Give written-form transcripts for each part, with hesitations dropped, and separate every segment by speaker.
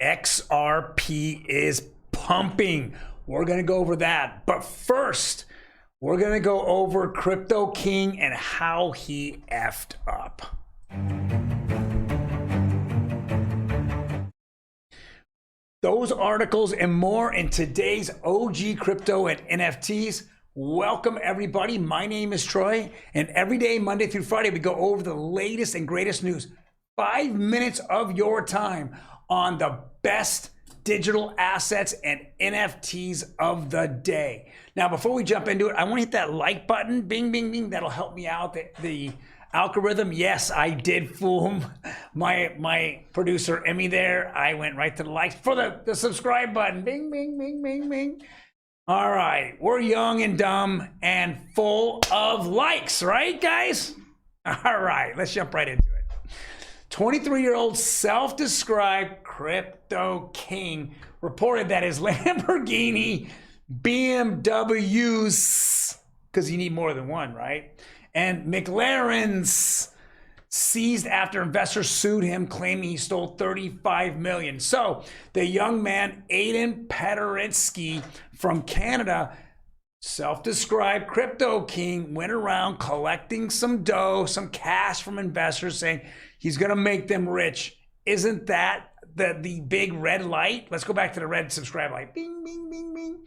Speaker 1: XRP is pumping. We're going to go over that. But first, we're going to go over Crypto King and how he effed up. Those articles and more in today's OG Crypto and NFTs. Welcome everybody. My name is Troy, and every day, Monday through Friday, we go over the latest and greatest news. 5 minutes of your time on the best digital assets and NFTs of the day. Now, before we jump into it, I want to hit that like button. Bing, bing, bing. That'll help me out. The algorithm. Yes, I did fool my producer Emmy there. I went right to the likes for the subscribe button. Bing, bing, bing, bing, bing. All right, we're young and dumb and full of likes, right, guys? All right, let's jump right into it. 23-year-old self-described Crypto King reported that his Lamborghini, BMWs, because you need more than one, right? And McLarens seized after investors sued him, claiming he stole $35 million. So the young man, Aiden Paderewski from Canada, self-described Crypto King, went around collecting some dough, some cash from investors, saying he's gonna make them rich. Isn't that the big red light? Let's go back to the red subscribe light. Bing, bing, bing, bing.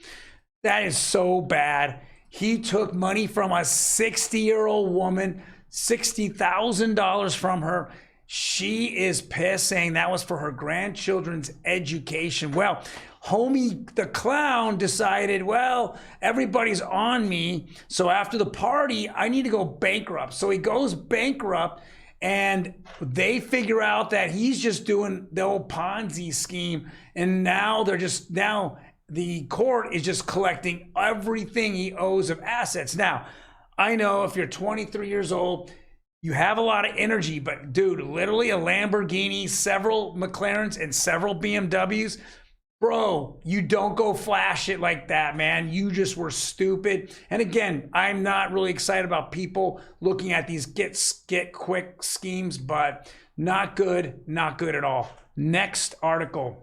Speaker 1: That is so bad. He took money from a 60-year-old woman, $60,000 from her. She is pissed, saying that was for her grandchildren's education. Well, homie the clown decided, well, everybody's on me, so after the party, I need to go bankrupt. So he goes bankrupt, and they figure out that he's just doing the old Ponzi scheme, and now the court is just collecting everything he owes of assets. Now, I know if you're 23 years old, you have a lot of energy, but dude, literally a Lamborghini, several McLarens, and several BMWs, bro, you don't go flash it like that, man. You just were stupid. And again, I'm not really excited about people looking at these get quick schemes, but not good at all. Next article.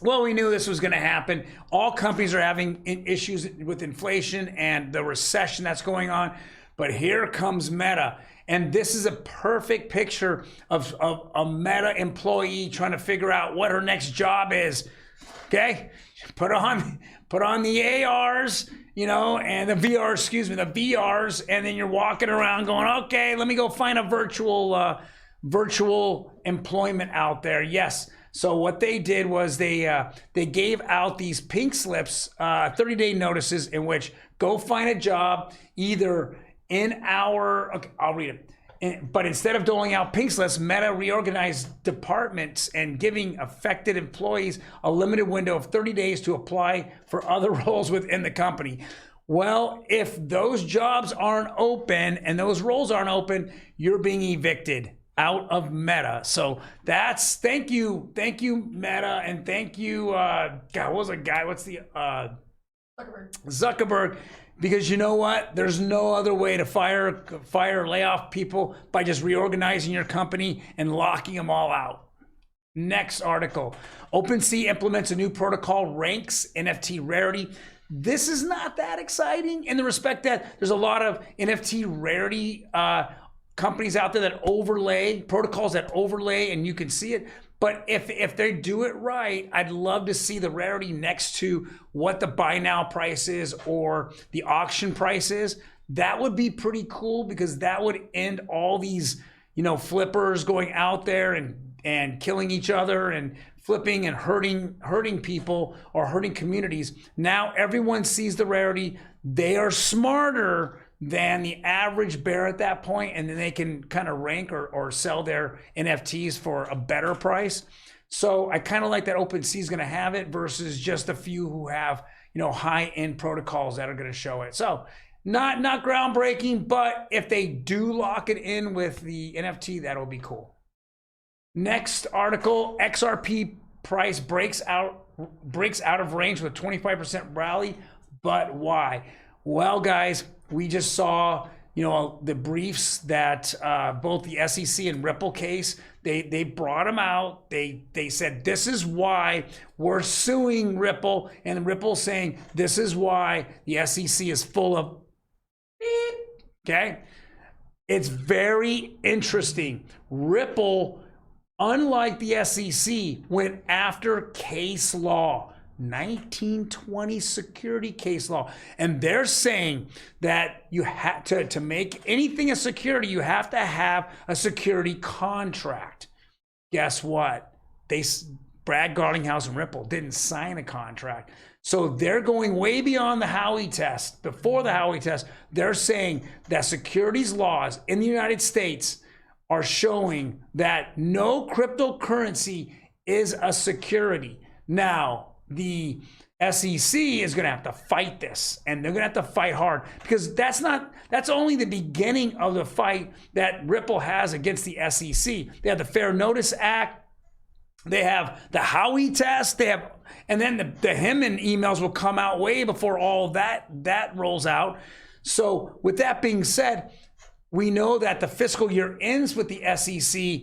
Speaker 1: Well, we knew this was going to happen. All companies are having issues with inflation and the recession that's going on. But here comes Meta. And this is a perfect picture of a Meta employee trying to figure out what her next job is. Okay? Put on the ARs, and the VRs, and then you're walking around going, okay, let me go find a virtual employment out there. Yes. So what they did was they gave out these pink slips, 30-day notices in which go find a job either in our, okay, I'll read it. But instead of doling out pink slips, Meta reorganized departments and giving affected employees a limited window of 30 days to apply for other roles within the company. Well, if those jobs aren't open and those roles aren't open, you're being evicted out of Meta. So that's, thank you Meta, and thank you Zuckerberg, because you know what, there's no other way to fire or lay off people by just reorganizing your company and locking them all out. Next article. OpenSea implements a new protocol, ranks NFT rarity. This is not that exciting in the respect that there's a lot of NFT rarity companies out there that overlay, protocols that overlay, and you can see it. But if they do it right, I'd love to see the rarity next to what the buy now price is or the auction price is. That would be pretty cool, because that would end all these, flippers going out there and killing each other and flipping and hurting people or hurting communities. Now everyone sees the rarity. They are smarter than the average bear at that point, and then they can kind of rank or sell their NFTs for a better price. So I kind of like that OpenSea is going to have it versus just a few who have high-end protocols that are going to show it. So not groundbreaking, but if they do lock it in with the NFT, that'll be cool. Next article, XRP price breaks out of range with a 25% rally, but why? Well, guys, we just saw, the briefs that both the SEC and Ripple case, they brought them out. They said, this is why we're suing Ripple, and Ripple saying, this is why the SEC is full of beep. Okay? It's very interesting. Ripple, unlike the SEC, went after case law. 1920 security case law, and they're saying that you have to make anything a security, you have to have a security contract. Guess what? Brad Garlinghouse and Ripple didn't sign a contract, so they're going way beyond the Howey test. Before the Howey test, they're saying that securities laws in the United States are showing that no cryptocurrency is a security. Now, the SEC is going to have to fight this, and they're going to have to fight hard, because that's only the beginning of the fight that Ripple has against the SEC. They have the Fair Notice Act, they have the Howey test, and then the Hinman emails will come out way before all of that rolls out. So with that being said, we know that the fiscal year ends with the SEC,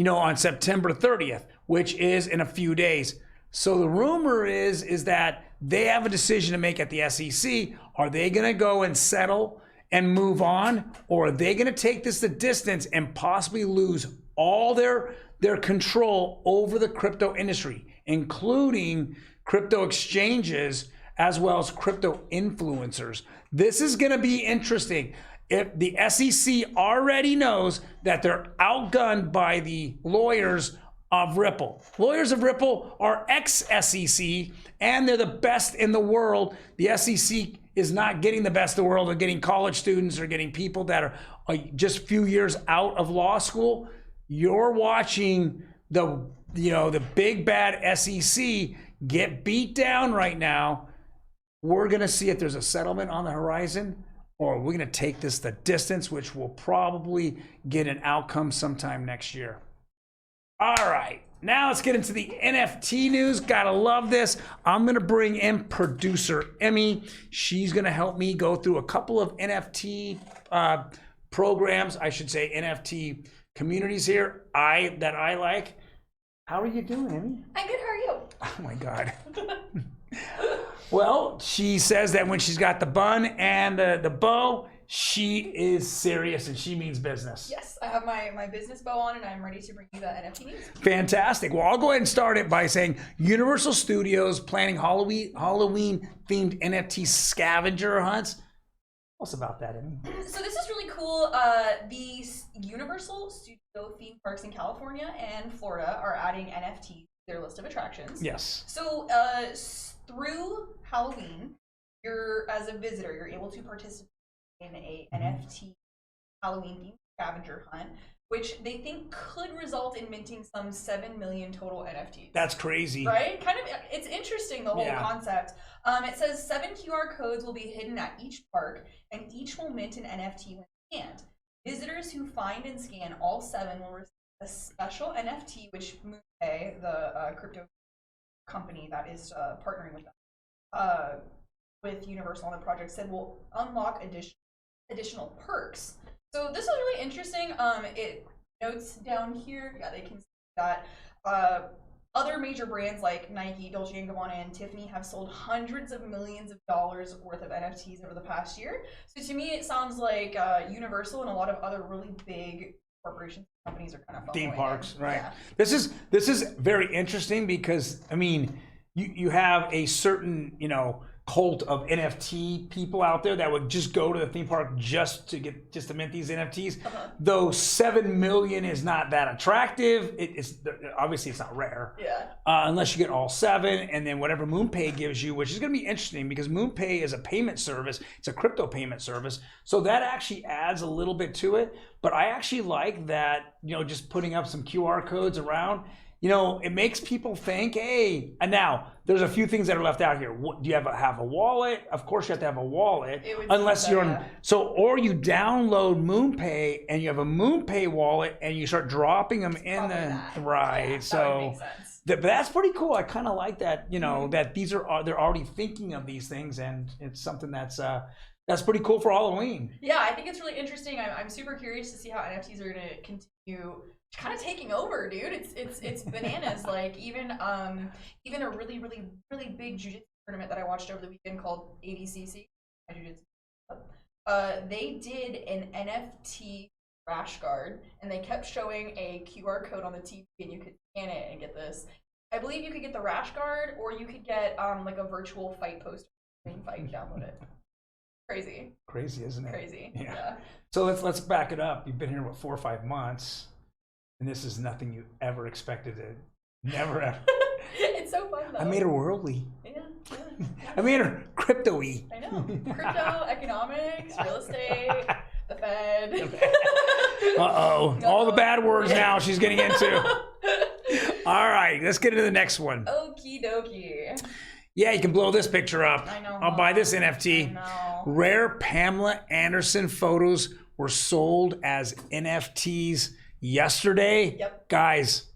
Speaker 1: on September 30th, which is in a few days. So the rumor is that they have a decision to make at the SEC. Are they going to go and settle and move on, or are they going to take this the distance and possibly lose all their control over the crypto industry, including crypto exchanges as well as crypto influencers? This is going to be interesting. If the SEC already knows that they're outgunned by the lawyers of Ripple. Lawyers of Ripple are ex-SEC, and they're the best in the world. The SEC is not getting the best in the world. They're getting college students, or getting people that are just a few years out of law school. You're watching the big bad SEC get beat down right now. We're going to see if there's a settlement on the horizon, or we're going to take this the distance, which will probably get an outcome sometime next year. All right, now let's get into the NFT news. Gotta love this. I'm gonna bring in producer Emmy. She's gonna help me go through a couple of NFT programs, I should say NFT communities here that I like. How are you doing, Emmy?
Speaker 2: I'm good, how are you?
Speaker 1: Oh my God. Well, she says that when she's got the bun and the bow, she is serious and she means business.
Speaker 2: Yes, I have my business bow on, and I'm ready to bring you the NFT news.
Speaker 1: Fantastic. Well, I'll go ahead and start it by saying Universal Studios planning Halloween-themed NFT scavenger hunts. Tell us about that, Emmy.
Speaker 2: So this is really cool. The Universal Studio theme parks in California and Florida are adding NFTs to their list of attractions.
Speaker 1: Yes.
Speaker 2: So through Halloween, as a visitor, you're able to participate in a NFT Halloween-themed scavenger hunt, which they think could result in minting some 7 million total NFTs.
Speaker 1: That's crazy.
Speaker 2: Right? It's interesting, the whole concept. It says 7 QR codes will be hidden at each park, and each will mint an NFT when scanned. Visitors who find and scan all 7 will receive a special NFT, which MoonPay, the crypto company that is partnering with them, with Universal on the project, said will unlock additional perks. So this is really interesting. It notes down here, they can see that other major brands like Nike, Dolce & Gabbana, and Tiffany have sold hundreds of millions of dollars worth of NFTs over the past year. So to me, it sounds like Universal and a lot of other really big corporations and companies are kind of
Speaker 1: theme parks,
Speaker 2: in.
Speaker 1: right?
Speaker 2: Yeah.
Speaker 1: This is very interesting because, I mean, you have a certain, cult of NFT people out there that would just go to the theme park just to mint these NFTs. Though 7 million is not that attractive. It's obviously it's not rare.
Speaker 2: Yeah.
Speaker 1: Unless you get all 7, and then whatever MoonPay gives you, which is going to be interesting because MoonPay is a payment service. It's a crypto payment service, so that actually adds a little bit to it. But I actually like that, just putting up some QR codes around. It makes people think, hey, and now there's a few things that are left out here. Do you have a wallet? Of course you have to have a wallet, unless you're on, or you download MoonPay and you have a MoonPay wallet and you start dropping them in right.
Speaker 2: Yeah,
Speaker 1: so
Speaker 2: that would make sense.
Speaker 1: But that's pretty cool. I kind of like that, that they're already thinking of these things, and it's something that's That's pretty cool for Halloween.
Speaker 2: Yeah, I think it's really interesting. I'm super curious to see how NFTs are going to continue kind of taking over, dude. It's bananas. Like even a really big jiu-jitsu tournament that I watched over the weekend called ADCC. They did an NFT rash guard, and they kept showing a QR code on the TV, and you could scan it and get this. I believe you could get the rash guard, or you could get like a virtual fight poster. Fight, download it. Crazy,
Speaker 1: isn't it?
Speaker 2: Crazy.
Speaker 1: Yeah. So let's back it up. You've been here what, 4 or 5 months, and this is nothing you ever expected to. Never ever.
Speaker 2: It's so fun though.
Speaker 1: I made her worldly.
Speaker 2: Yeah.
Speaker 1: I made her crypto-y.
Speaker 2: I know. Crypto, economics, real estate, the Fed.
Speaker 1: Uh-oh.
Speaker 2: No.
Speaker 1: All the bad words now she's getting into. All right, let's get into the next one.
Speaker 2: Okie dokie.
Speaker 1: Yeah, you can blow this picture up.
Speaker 2: I know.
Speaker 1: I'll buy this NFT.
Speaker 2: I know.
Speaker 1: Rare Pamela Anderson photos were sold as NFTs yesterday.
Speaker 2: Yep.
Speaker 1: Guys,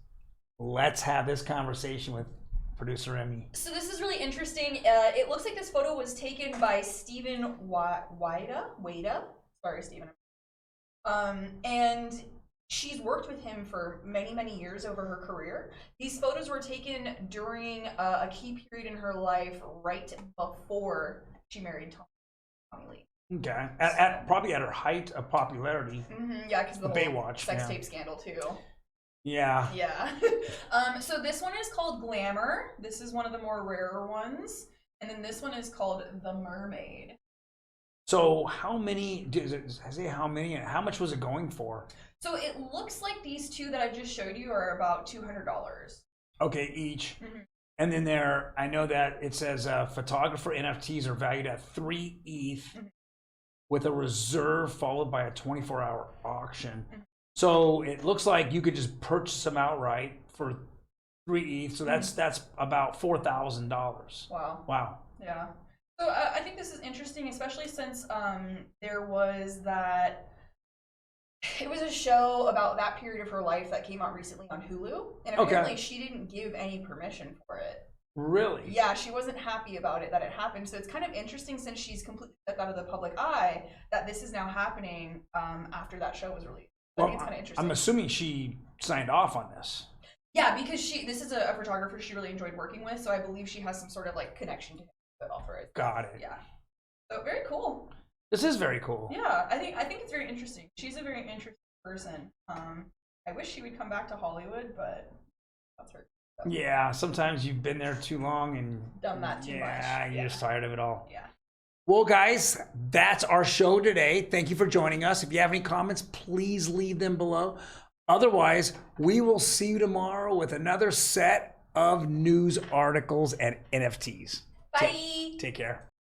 Speaker 1: let's have this conversation with producer Emmy.
Speaker 2: So this is really interesting. It looks like this photo was taken by Stephen Wada. Sorry, Stephen. And she's worked with him for many years over her career. These photos were taken during a key period in her life right before she married Tommy Lee.
Speaker 1: Okay. Probably at her height of popularity.
Speaker 2: Mm-hmm, yeah, because of the
Speaker 1: Baywatch
Speaker 2: sex tape scandal too.
Speaker 1: Yeah.
Speaker 2: Yeah. So this one is called Glamour. This is one of the more rarer ones. And then this one is called The Mermaid.
Speaker 1: So how many, does it say how many, and how much was it going for?
Speaker 2: So it looks like these two that I just showed you are about $200.
Speaker 1: Okay, each.
Speaker 2: Mm-hmm.
Speaker 1: And then there, I know that it says photographer NFTs are valued at 3 ETH
Speaker 2: Mm-hmm.
Speaker 1: with a reserve followed by a 24-hour auction. Mm-hmm. So it looks like you could just purchase them outright for 3 ETH. So that's about $4,000. Wow.
Speaker 2: Yeah. So I think this is interesting, especially since there was that. It was a show about that period of her life that came out recently on Hulu, and apparently she didn't give any permission for it.
Speaker 1: Really?
Speaker 2: Yeah, she wasn't happy about it that it happened. So it's kind of interesting, since she's completely stepped out of the public eye, that this is now happening after that show was released. I think it's kind of interesting.
Speaker 1: I'm assuming she signed off on this.
Speaker 2: Yeah, because this is a photographer she really enjoyed working with, so I believe she has some sort of like connection to him to offer it.
Speaker 1: Got it.
Speaker 2: Yeah. So very cool.
Speaker 1: This is very cool.
Speaker 2: Yeah, I think it's very interesting. She's a very interesting person. I wish she would come back to Hollywood, but that's her. So.
Speaker 1: Yeah, sometimes you've been there too long and
Speaker 2: done that too much.
Speaker 1: Yeah, you're just tired of it all.
Speaker 2: Yeah.
Speaker 1: Well, guys, that's our show today. Thank you for joining us. If you have any comments, please leave them below. Otherwise, we will see you tomorrow with another set of news articles and NFTs.
Speaker 2: Bye.
Speaker 1: Take care.